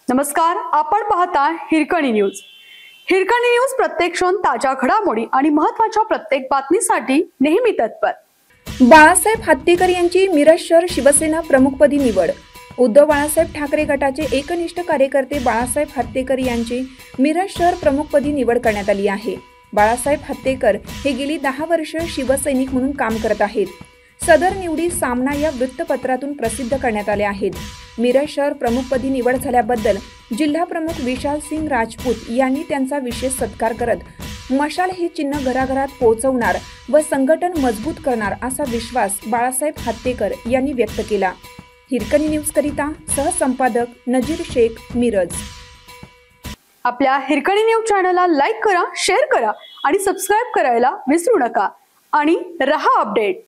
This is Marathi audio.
नमस्कार, आपण पाहता हिरकणी न्यूज। हिरकणी न्यूज प्रत्येक क्षण ताज्या घडामोडी आणि महत्त्वाच्या प्रत्येक बातमीसाठी नेहमी तत्पर। बाळासाहेब हत्तेकर यांची मिरज शहर शिवसेना प्रमुखपदी निवड। उद्धव बाळासाहेब ठाकरे गटाचे एकनिष्ठ कार्यकर्ते बाळासाहेब हत्तेकर यांची मिरज शहर प्रमुखपदी निवड करण्यात आली आहे। बाळासाहेब हत्तेकर हे गेली 10 वर्ष शिवसैनिक म्हणून काम करत आहेत। सदर निवडी सामना या वृत्तपत्रातून प्रसिद्ध करण्यात आल्या आहेत। मिरज शहर प्रमुखपदी निवड झाल्याबद्दल जिल्हा प्रमुख विशाल सिंग राजपूत यांनी त्यांचा विशेष सत्कार करत मशाल हे चिन्ह घराघरात पोहोचवणार व संघटन मजबूत करणार असा विश्वास बाळासाहेब हत्तेकर यांनी व्यक्त केला। हिरकणी न्यूज करिता सहसंपादक नजीर शेख, मिरज। आपल्या हिरकणी न्यूज चॅनलला लाईक करा, शेअर करा आणि सबस्क्राइब करायला विसरू नका आणि रहा अपडेट।